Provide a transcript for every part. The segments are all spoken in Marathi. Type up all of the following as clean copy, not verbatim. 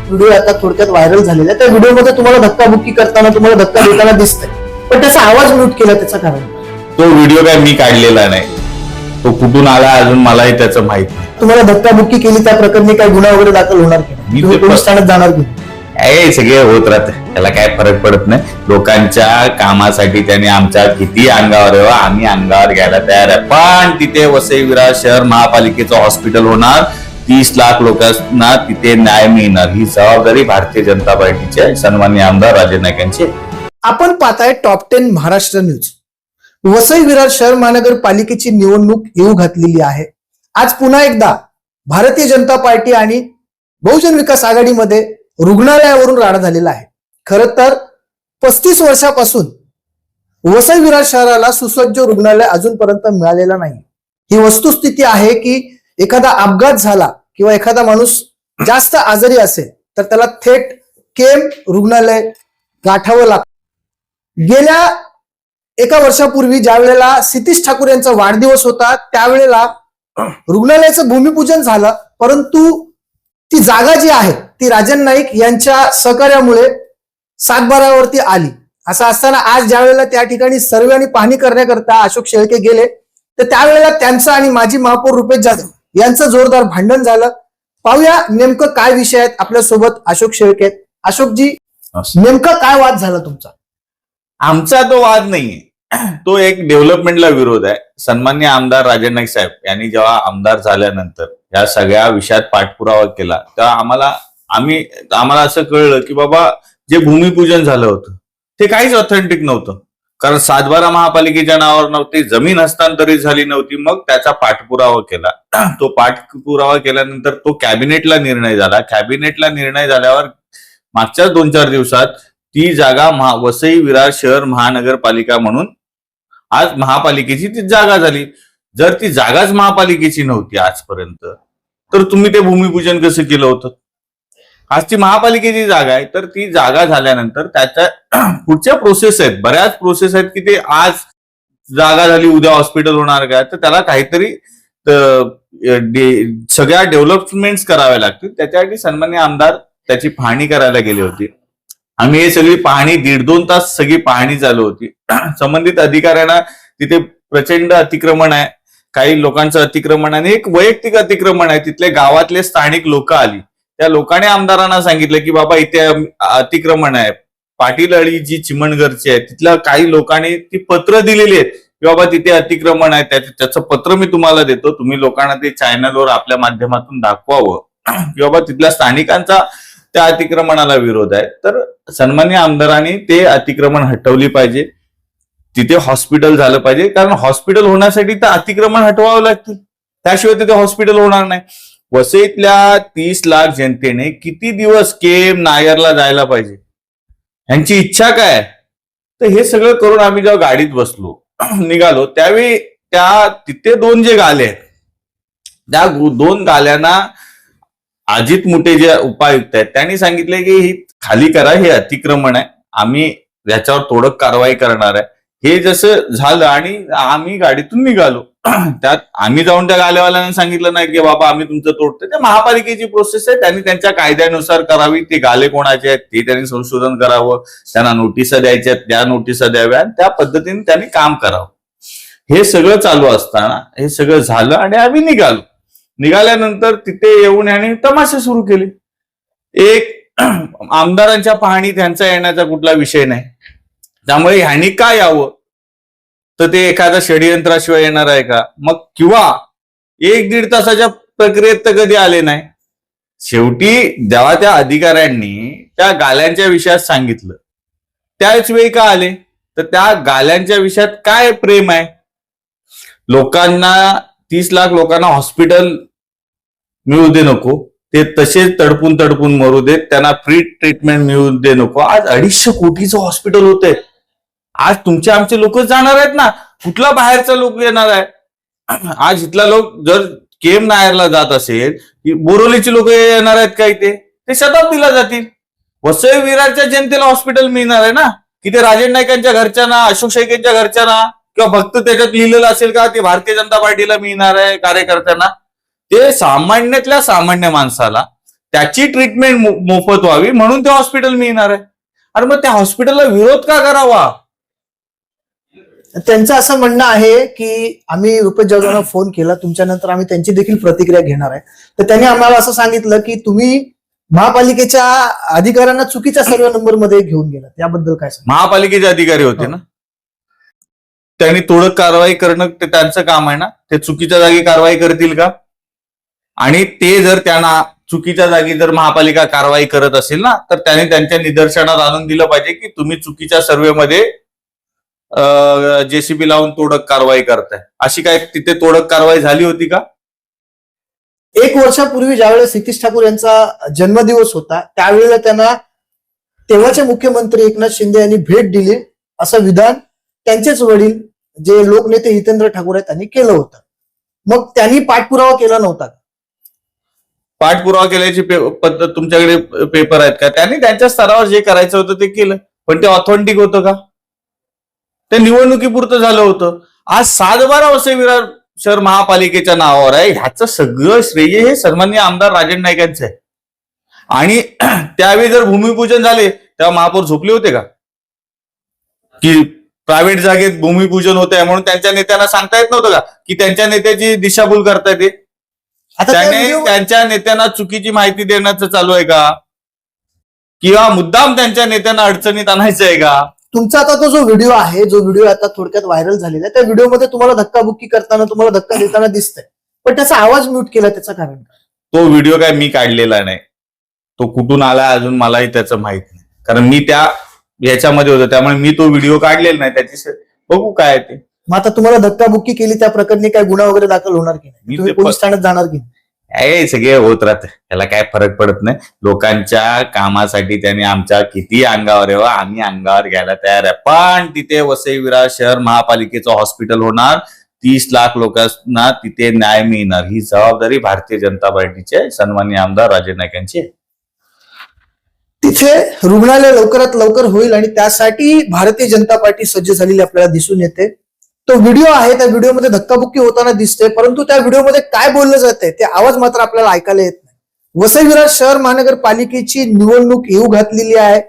व्हिडिओ आता थोडक्यात व्हायरल झालेला आहे. त्या व्हिडिओमध्ये तुम्हाला धक्काबुक्की करताना, तुम्हाला धक्का देताना दिसतंय, पण त्याचा आवाज म्यूट केला, त्याचं कारण? तो व्हिडिओ काय मी काढलेला नाही, तो कुठून आला अजून मलाही त्याचं माहित नाही. तुम्हाला धक्काबुक्की केली त्या प्रकरणी काय गुन्हा वगैरे दाखल होणार की तुम्ही पोलीस ठाण्यात जाणार की? हे सगळे होत राहते, त्याला काय फरक पडत नाही. लोकांच्या कामासाठी त्याने आमच्या किती अंगावर येऊ, आम्ही अंगावर घ्यायला तयार आहे. पण तिथे वसई विरार शहर महापालिकेचं हॉस्पिटल होणार, 30 लाख लोकांना तिथे न्याय मिळणार, ही जबाबदारी भारतीय जनता पार्टीचे सन्माननीय आमदार राजे नाईक यांची. आपण पाहताय टॉप 10 महाराष्ट्र न्यूज. वसई विरार शहर महानगरपालिकेची निवडणूक येऊ घातलेली आहे. आज पुन्हा एकदा भारतीय जनता पार्टी आणि बहुजन विकास आघाडीमध्ये रुग्णालयावरून राडा झालेला आहे. खरं तर 35 वर्षापासून वसई विरार शहराला सुसज्ज रुग्णालय अजूनपर्यंत मिळालेला नाही. ही वस्तुस्थिती आहे की एखादा अपघात झाला किंवा एखादा माणूस जास्त आजारी असेल तर त्याला थेट केम रुग्णालय गाठावं लागतं. गेल्या एका वर्षापूर्वी ज्या वेळेला सितीश ठाकूर यांचा वाढदिवस होता त्यावेळेला रुग्णालयाचं भूमिपूजन झालं, परंतु ती जागा जी आहे ती राजन नाईक यांच्या सहकार्यामुळे सातबारावरती आली. असं असताना आज ज्या वेळेला त्या ठिकाणी सर्वे आणि पाहणी करण्याकरता अशोक शेळके गेले तर त्यावेळेला त्यांचं आणि माजी महापौर रुपेश जाधव यांचं जोरदार भांडण झालं. पाहूया नेमकं काय विषय आहेत. आपल्यासोबत अशोक शेळके. अशोकजी, नेमका काय वाद झाला तुमचा? आमचा तो वाद नाहीये, तो एक डेव्हलपमेंटला विरोध आहे. सन्माननीय आमदार राजे नाईक साहेब यांनी जेव्हा आमदार झाल्यानंतर या सगळ्या विषयात पाठपुरावा केला तेव्हा आम्हाला असं कळलं की बाबा जे भूमिपूजन झालं होतं ते काहीच ऑथेंटिक नव्हतं, कारण सातबारा महापालिकेच्या नावावर नव्हती, जमीन हस्तांतरित झाली नव्हती. मग त्याचा पाठपुरावा केला. तो पाठपुरावा केल्यानंतर तो कॅबिनेटला निर्णय झाला. कॅबिनेटला निर्णय झाल्यावर मागच्या 2-4 दिवसात ती जागा वसई विरार शहर महानगरपालिका म्हणून आज महापालिकेची ती जागा झाली. जर ती जागाच महापालिकेची नव्हती आजपर्यंत तर तुम्ही ते भूमिपूजन कसं केलं होतं? आज ती महापालिकेची जागा आहे, तर ती जागा झाल्यानंतर त्याच्या पुढच्या प्रोसेस आहेत, बऱ्याच प्रोसेस आहेत की ते आज जागा झाली उद्या हॉस्पिटल होणार काय, तर त्याला काहीतरी सगळ्या डेव्हलपमेंट्स कराव्या लागतील. त्याच्यासाठी सन्माननीय आमदार त्याची पाहणी करायला गेले होते. आम्ही हे सगळी पाहणी 1.5-2 तास सगळी पाहणी चालू होती. संबंधित अधिकाऱ्यांना तिथे प्रचंड अतिक्रमण आहे, काही लोकांचं अतिक्रमण आणि एक वैयक्तिक अतिक्रमण आहे. तिथले गावातले स्थानिक लोक आली, त्या लोकांनी आमदारांना सांगितलं की बाबा इथे अतिक्रमण आहे. पाटील अळी जी चिमणगरची आहे तिथल्या काही लोकांनी ती पत्र दिलेली आहेत की बाबा तिथे अतिक्रमण आहे, त्याचं पत्र मी तुम्हाला देतो, तुम्ही लोकांना ते चॅनलवर आपल्या माध्यमातून दाखवावं की बाबा तिथल्या स्थानिकांचा त्या अतिक्रमणाला विरोध आहे. तर सन्माननीय आमदारांनी ते अतिक्रमण हटवली पाहिजे, तिथे हॉस्पिटल झालं पाहिजे, कारण हॉस्पिटल होण्यासाठी तर अतिक्रमण हटवावं लागतील, त्याशिवाय तिथे हॉस्पिटल होणार नाही. वसईतल्या 30 लाख जनतेने किती दिवस केम नायरला जायला पाहिजे, यांची इच्छा काय? तर हे सगळं करून आम्ही जेव्हा गाडीत बसलो निघालो त्यावेळी तिथे 2 जे गाले आहेत त्या 2 गाल्यांना अजित मुटे जे उपायुक्त आहेत त्यांनी सांगितले की ही खाली करा, हे अतिक्रमण आहे, आम्ही याच्यावर तोडक कारवाई करणार आहे. हे जसं झालं आणि आम्ही गाडीतून निघालो, त्यात आम्ही जाऊन त्या गालेवाल्यांना सांगितलं नाही की बाबा आम्ही तुमचं तोडतोय, ते महापालिकेची प्रोसेस आहे, त्यांनी त्यांच्या कायद्यानुसार करावी. ते गाले कोणाचे आहेत ते त्यांनी संशोधन करावं, त्यांना नोटिसा द्यायच्या त्या नोटिसा द्याव्या, त्या पद्धतीने त्यांनी काम करावं. हे सगळं चालू असताना हे सगळं झालं आणि आम्ही निघालो. निघाल्यानंतर तिथे येऊन यांनी तमाशे सुरू केले. एक आमदारांच्या पाहणी त्यांचा येण्याचा कुठला विषय नाही, त्यामुळे ह्यांनी काय यावं, तर ते एखाद्या षडयंत्राशिवाय येणार आहे का? मग किंवा 1-1.5 तासाच्या प्रक्रियेत तर कधी आले नाही. शेवटी जेव्हा त्या अधिकाऱ्यांनी त्या गाल्यांच्या विषयात सांगितलं त्याच वेळी का आले? तर त्या गाल्यांच्या विषयात काय प्रेम आहे? लोकांना 30 लाख लोकांना हॉस्पिटल मिळू दे नको, ते तसेच तडपून मरू देत, त्यांना फ्री ट्रीटमेंट मिळू दे नको. आज 250 कोटीचं हॉस्पिटल होतंय, आज तुमचे आमचे लोक जाणार आहेत ना, कुठला बाहेरचा लोक येणार आहे? आज इथला लोक जर केम नायरला जात असेल, बोरोलीचे लोक येणार आहेत का इथे? ते शताब्दीला जातील. वसई विरारच्या जनतेला हॉस्पिटल मिळणार आहे ना, की ते राजन नाईकांच्या घरच्यांना, अशोक शेळकेंच्या घरच्यांना, किंवा फक्त त्याच्यात लिहिलेलं असेल का ते भारतीय जनता पार्टीला मिळणार आहे कार्यकर्त्यांना? ते सामान्यातल्या सामान्य माणसाला त्याची ट्रीटमेंट मोफत व्हावी म्हणून ते हॉस्पिटल मिळणार आहे. अरे मग त्या हॉस्पिटलला विरोध का करावा? त्यांचं असं म्हणणं आहे की आम्ही रुपेश जाधवांना फोन केला, तुमच्यानंतर आम्ही त्यांची देखील प्रतिक्रिया घेणार आहे. तर त्यांनी आम्हाला असं सांगितलं की तुम्ही महापालिकेच्या अधिकाऱ्यांना चुकीच्या सर्व नंबर मध्ये घेऊन गेला, त्याबद्दल काय सांगा? महापालिकेचे अधिकारी होते ना, त्यांनी तोडक कारवाई करणं ते त्यांचं काम आहे ना. ते चुकीच्या जागी कारवाई करतील का? आणि ते जर त्यांना चुकीच्या जागी जर महापालिका कारवाई करत असेल ना, तर त्याने त्यांच्या निदर्शनात आणून दिलं पाहिजे की तुम्ही चुकीच्या सर्व्हेमध्ये जेसीबी लावून तोडक कारवाई करताय. अशी काय तिथे तोडक कारवाई झाली होती का? 1 वर्षापूर्वी ज्यावेळेस नितीश ठाकूर यांचा जन्मदिवस होता, त्यावेळेला त्यांना तेव्हाचे मुख्यमंत्री एकनाथ शिंदे यांनी भेट दिली, असं विधान त्यांचेच वडील जे लोकनेते हितेंद्र ठाकूर आहेत त्यांनी केलं होतं. मग त्यांनी पाठपुरावा केला नव्हता. पाठपुरावा केल्याची पद्धत तुमच्याकडे पेपर आहेत का? त्यांनी त्यांच्या स्तरावर जे करायचं होतं ते केलं, पण ते ऑथेंटिक होतं का? ते निवडणुकीपुरतं झालं होतं. आज 7-12 वसई विरार शहर महापालिकेच्या नावावर आहे. ह्याचं सगळं श्रेय हे सन्माननीय आमदार राजन नाईक यांचं आहे. आणि त्यावेळी जर भूमिपूजन झाले तेव्हा महापौर झोपले होते का? की प्रायव्हेट जागेत भूमिपूजन होत आहे म्हणून त्यांच्या नेत्यांना सांगता येत नव्हतं का की त्यांच्या नेत्याची दिशाभूल करतायत ते? आता त्याने त्यांच्या नेत्यांना चुकीची माहिती देण्याचं चालू आहे का? किंवा मुद्दाम त्यांच्या नेत्यांना अडचणीत आणायचं आहे का? तुमचा आता तो जो व्हिडिओ आहे, जो व्हिडिओ आता थोडक्यात व्हायरल झालेला आहे, त्या व्हिडिओमध्ये तुम्हाला धक्काबुक्की करताना, तुम्हाला धक्का देताना दिसतंय, पण त्याचा आवाज म्यूट केला, त्याचं कारण काय? तो व्हिडिओ काय मी काढलेला नाही. तो कुठून आला अजून मलाही त्याचं माहित नाही, कारण मी त्या ह्याच्यामध्ये होतो, त्यामुळे मी तो व्हिडिओ काढलेला नाही. त्याची बघू काय ते. मग आता तुम्हाला धक्काबुक्की केली त्या प्रकरणी काय गुन्हा वगैरे दाखल होणार की नाही? तुम्ही पोलीस ठाण्यात जाणार की नाही? हे सगळे होत राहतं, त्याला काय फरक पडत नाही. लोकांच्या कामासाठी त्यांनी आमच्या किती अंगावर यावं, आम्ही अंगावर घ्यायला तयार आहे. पण तिथे वसई विरार शहर महापालिकेचं हॉस्पिटल होणार, 30 लाख लोकांना तिथे न्याय मिळणार. ही जबाबदारी भारतीय जनता पार्टीचे सन्माननीय आमदार राजन नाईक यांची आहे. तिथे रुग्णालय लवकरात लवकर होईल आणि त्यासाठी भारतीय जनता पार्टी सज्ज झालेली आपल्याला दिसून येते. तो व्हिडिओ आहे, त्या व्हिडिओमध्ये धक्काबुक्की होताना दिसते, परंतु त्या व्हिडिओमध्ये काय बोललं जातंय ते आवाज मात्र आपल्याला ऐकायला येत नाही. वसई विरार शहर महानगरपालिकेची निवडणूक येऊ घातलेली आहे.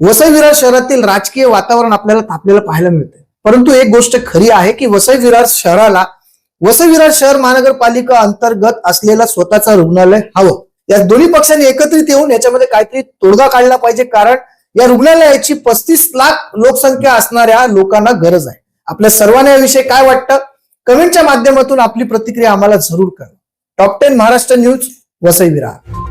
वसई विरार शहरातील राजकीय वातावरण आपल्याला तापलेलं पाहायला मिळतंय. परंतु एक गोष्ट खरी आहे की वसई विरार शहराला वसई विरार शहर महानगरपालिका अंतर्गत असलेलं स्वतःचं रुग्णालय हवं. या दोन्ही पक्षांनी एकत्रित येऊन याच्यामध्ये काहीतरी तोडगा काढला पाहिजे, कारण या रुग्णालयाची 35 लाख लोकसंख्या असणाऱ्या लोकांना गरज आहे. आपल्या सर्वांना याविषयी काय वाटतं, कमेंटच्या माध्यमातून आपली प्रतिक्रिया आम्हाला जरूर करा. Top 10 Maharashtra news, Vasai Virar.